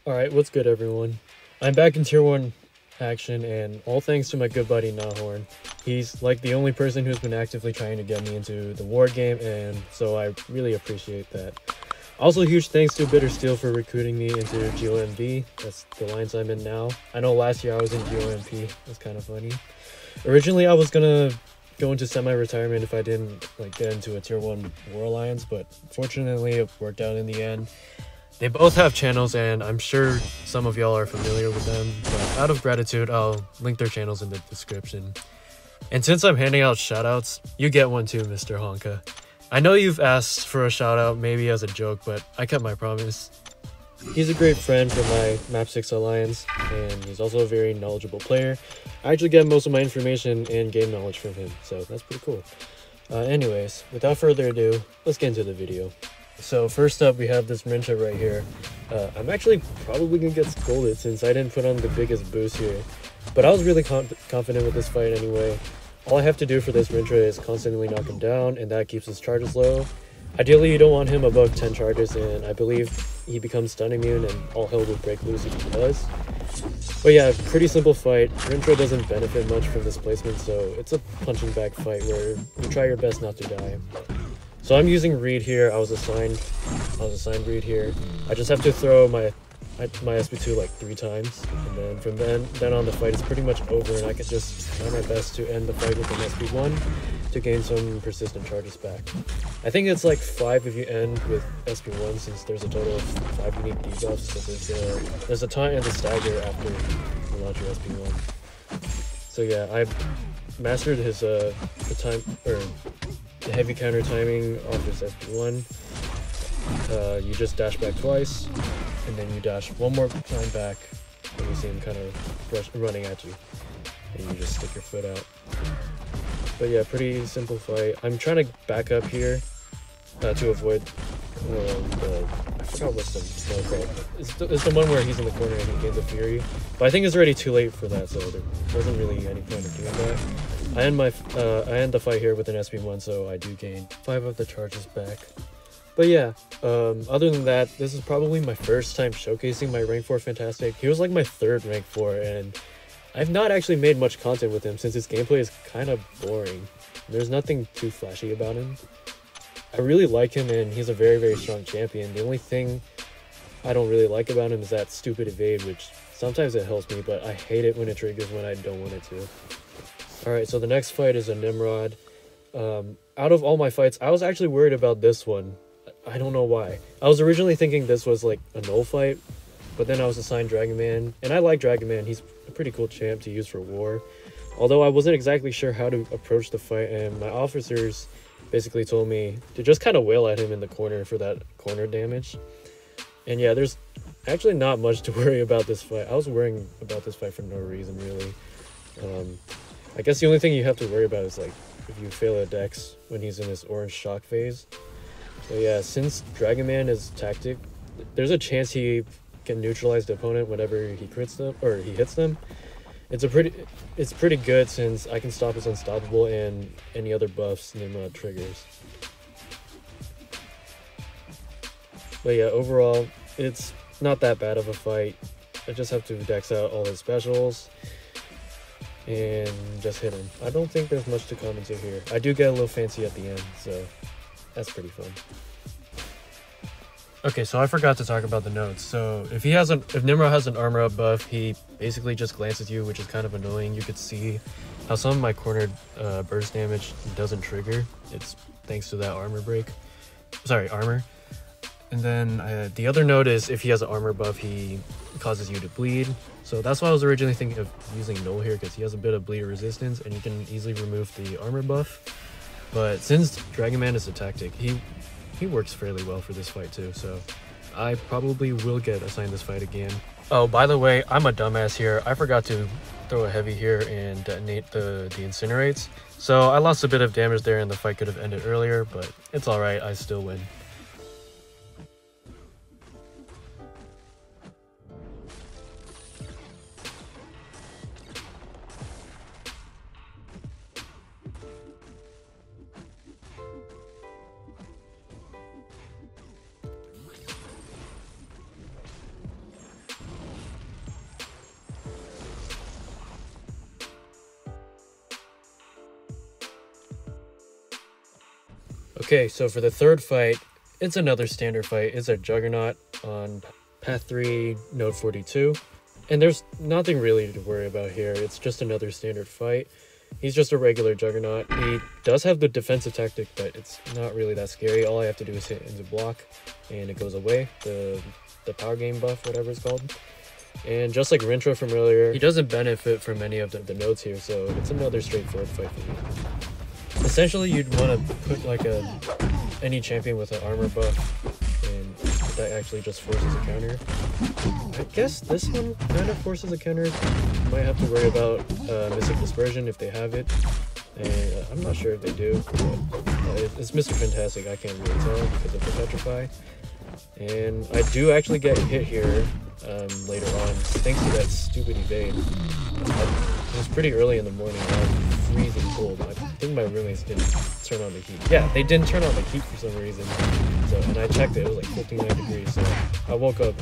Alright, what's good everyone? I'm back in Tier 1 action, and all thanks to my good buddy Nahorn. He's like the only person who's been actively trying to get me into the war game, and so I really appreciate that. Also, huge thanks to Bitter Steel for recruiting me into GOMV. That's the lines I'm in now. I know last year I was in GOMP. That's kind of funny. Originally, I was gonna go into semi-retirement if I didn't get into a Tier 1 War Alliance, but fortunately it worked out in the end. They both have channels, and I'm sure some of y'all are familiar with them, but out of gratitude, I'll link their channels in the description. And since I'm handing out shoutouts, you get one too, Mr. Honka. I know you've asked for a shoutout, maybe as a joke, but I kept my promise. He's a great friend for my Map 6 Alliance, and he's also a very knowledgeable player. I actually get most of my information and game knowledge from him, so that's pretty cool. Anyways, without further ado, let's get into the video. So first up, we have this Rincha right here. I'm actually probably gonna get scolded since I didn't put on the biggest boost here, but I was really confident with this fight anyway. All I have to do for this Rincha is constantly knock him down, and that keeps his charges low. Ideally, you don't want him above 10 charges, and I believe he becomes stun immune and all hell will break loose if he does. But yeah, pretty simple fight. Rincha doesn't benefit much from this placement, so it's a punching bag fight where you try your best not to die. So I'm using Reed here. I was assigned Reed here. I just have to throw my SP2 like 3 times, and then from then on the fight is pretty much over, and I can just try my best to end the fight with an SP1 to gain some persistent charges back. I think it's like 5 if you end with SP1, since there's a total of 5 unique debuffs. So there's a taunt and a stagger after you launch your SP1. So yeah, I mastered his the heavy counter timing off his SP1. You just dash back twice, and then you dash one more time back when you see him kind of running at you, and you just stick your foot out. But yeah, pretty simple fight. I'm trying to back up here to avoid I forgot what's the one called. It's the one where he's in the corner and he gains a fury, but I think it's already too late for that, so there wasn't really any point of doing that. I end the fight here with an SP1, so I do gain 5 of the charges back. But yeah, other than that, this is probably my first time showcasing my rank 4 Fantastic. He was like my 3rd rank 4, and I've not actually made much content with him since his gameplay is kind of boring. There's nothing too flashy about him. I really like him, and he's a very, very strong champion. The only thing I don't really like about him is that stupid evade, which sometimes it helps me, but I hate it when it triggers when I don't want it to. Alright, so the next fight is a Nimrod. Out of all my fights, I was actually worried about this one. I don't know why. I was originally thinking this was like a null fight, but then I was assigned Dragon Man, and I like Dragon Man. He's a pretty cool champ to use for war. Although I wasn't exactly sure how to approach the fight, and my officers basically told me to just kind of wail at him in the corner for that corner damage. And yeah, there's actually not much to worry about this fight. I was worrying about this fight for no reason, really. I guess the only thing you have to worry about is like if you fail a dex when he's in his orange shock phase. So yeah, since Dragon Man is tactic, there's a chance he can neutralize the opponent whenever he crits them or he hits them. It's pretty good since I can stop his unstoppable and any other buffs Nimrod triggers. But yeah, overall, it's not that bad of a fight. I just have to dex out all his specials and just hit him. I don't think there's much to commentate here. I do get a little fancy at the end, so that's pretty fun. Okay, so I forgot to talk about the nodes. So if Nimrod has an armor up buff, he basically just glances you, which is kind of annoying. You could see how some of my cornered burst damage doesn't trigger. It's thanks to that armor. And then the other node is if he has an armor buff, he causes you to bleed. So that's why I was originally thinking of using Null here, because he has a bit of bleed resistance and you can easily remove the armor buff. But since Dragon Man is a tactic, he works fairly well for this fight too, so I probably will get assigned this fight again. Oh, by the way, I'm a dumbass here. I forgot to throw a heavy here and detonate the incinerates. So I lost a bit of damage there and the fight could have ended earlier, but it's alright, I still win. Okay, so for the third fight, it's another standard fight. It's a Juggernaut on Path 3, Node 42. And there's nothing really to worry about here. It's just another standard fight. He's just a regular Juggernaut. He does have the defensive tactic, but it's not really that scary. All I have to do is hit into block, and it goes away. The power game buff, whatever it's called. And just like Rintrah from earlier, he doesn't benefit from any of the nodes here, so it's another straightforward fight for me. Essentially, you'd want to put like any champion with an armor buff, and that actually just forces a counter. I guess this one kind of forces a counter. You might have to worry about Mystic Dispersion if they have it, and I'm not sure if they do, but it's Mr. Fantastic. I can't really tell because of the Petrify. And I do actually get hit here later on, thanks to that stupid evade. It was pretty early in the morning, I was freezing cold. I think my roommates didn't turn on the heat. Yeah, they didn't turn on the heat for some reason. So, and I checked it, it was like 59 degrees. So I woke up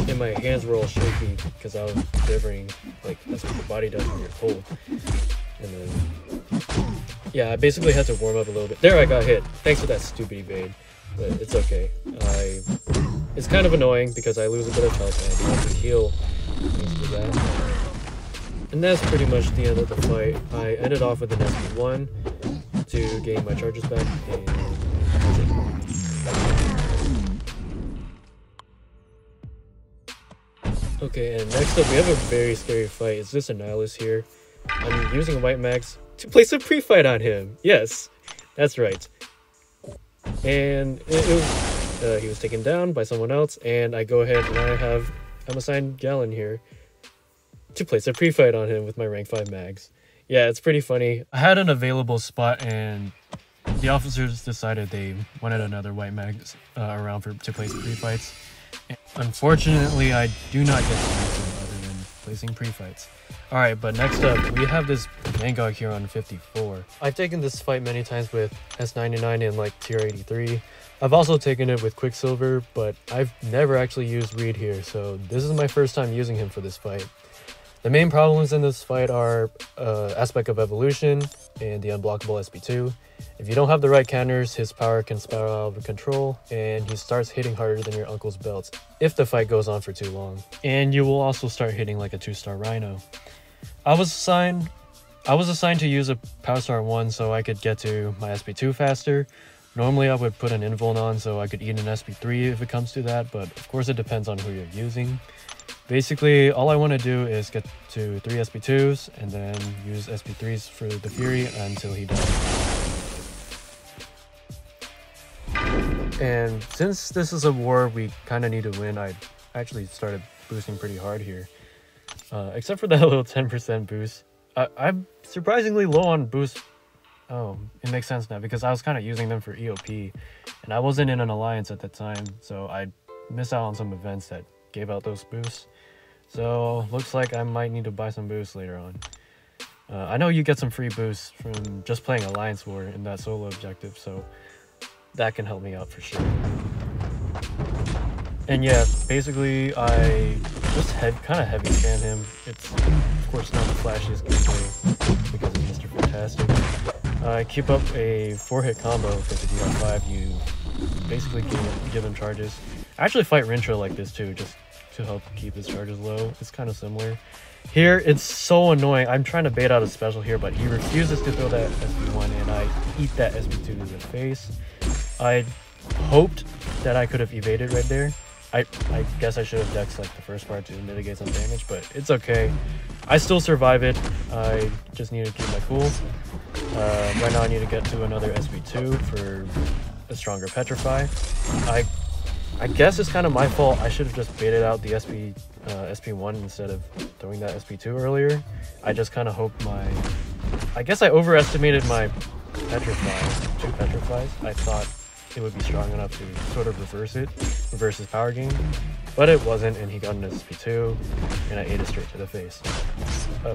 and my hands were all shaky because I was shivering, like that's what the body does when you're cold. And then, yeah, I basically had to warm up a little bit. There, I got hit. Thanks for that stupid evade. But it's okay. It's kind of annoying because I lose a bit of health and I do have to heal thanks to that. And that's pretty much the end of the fight. I ended off with an SP1 to gain my charges back, and that's it. Okay, and next up we have a very scary fight. It's this Annihilus here. I'm using White Mags to place a pre-fight on him. Yes, that's right. And he was taken down by someone else, and I go ahead and I'm assigned Galen here to place a pre-fight on him with my rank 5 mags. Yeah, it's pretty funny. I had an available spot, and the officers decided they wanted another White Mags around to place pre-fights. Unfortunately, I do not get to use them other than placing pre-fights. Alright, but next up, we have this Vanguard here on 54. I've taken this fight many times with S99 and like tier 83. I've also taken it with Quicksilver, but I've never actually used Reed here, so this is my first time using him for this fight. The main problems in this fight are Aspect of Evolution and the unblockable SP2. If you don't have the right counters, his power can spiral out of control, and he starts hitting harder than your uncle's belts if the fight goes on for too long. And you will also start hitting like a 2-star Rhino. I was assigned to use a Power Star 1 so I could get to my SP2 faster. Normally I would put an Invuln on so I could eat an SP3 if it comes to that, but of course it depends on who you're using. Basically, all I want to do is get to 3 SP2s and then use SP3s for the Fury until he dies. And since this is a war we kind of need to win, I actually started boosting pretty hard here. Except for that little 10% boost. I'm surprisingly low on boost. Oh, it makes sense now because I was kind of using them for EOP. And I wasn't in an alliance at the time, so I missed out on some events that gave out those boosts. So looks like I might need to buy some boosts later on. I know you get some free boosts from just playing Alliance War in that solo objective, so that can help me out for sure. And yeah, basically I just kind of heavy scan him. It's of course not the flashiest gameplay because of Mr. Fantastic. I keep up a 4-hit combo because if you have 5, you basically give him charges. I actually fight Rintrah like this too, just to help keep his charges low. It's kind of similar. Here, it's so annoying. I'm trying to bait out a special here, but he refuses to throw that SP1, and I eat that SP2 to the face. I hoped that I could have evaded right there. I guess I should have dexed like the first part to mitigate some damage, but it's okay. I still survive it. I just need to keep my cool. Right now I need to get to another SP2 for a stronger Petrify. I guess it's kind of my fault. I should have just baited out the SP1 instead of throwing that SP2 earlier. I just kind of hoped I guess I overestimated my Petrify, 2 Petrifies. I thought it would be strong enough to sort of reverse his power game, but it wasn't, and he got an SP2, and I ate it straight to the face.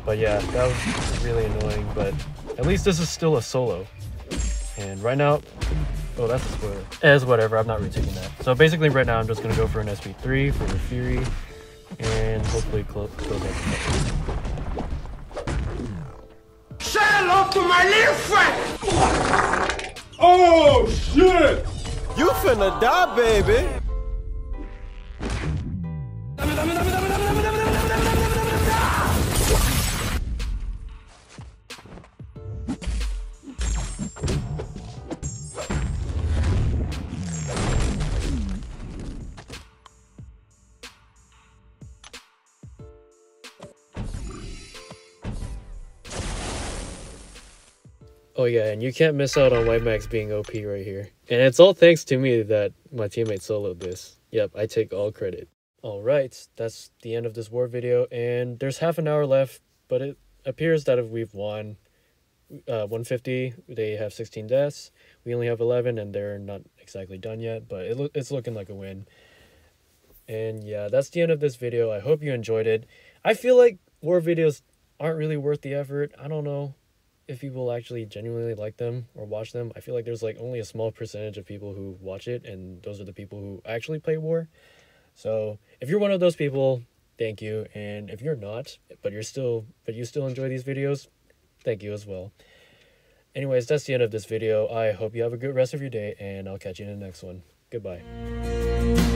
But yeah, that was really annoying, but at least this is still a solo. And right now, oh, that's a spoiler. As whatever, I'm not retaking that. So basically right now I'm just going to go for an SP3 for the Fury, and hopefully close out the fight. Say hello to my little friend! Oh, shit! You finna die, baby! Oh yeah, and you can't miss out on White Max being OP right here. And it's all thanks to me that my teammate soloed this. Yep, I take all credit. Alright, that's the end of this war video, and there's half an hour left, but it appears that if we've won 150, they have 16 deaths. We only have 11, and they're not exactly done yet, but it's looking like a win. And yeah, that's the end of this video. I hope you enjoyed it. I feel like war videos aren't really worth the effort. I don't know if people actually genuinely like them or watch them. I feel like there's like only a small percentage of people who watch it, and those are the people who actually play war. So if you're one of those people, thank you. And if you're not, but you still enjoy these videos, thank you as well. Anyways, that's the end of this video. I hope you have a good rest of your day, and I'll catch you in the next one. Goodbye.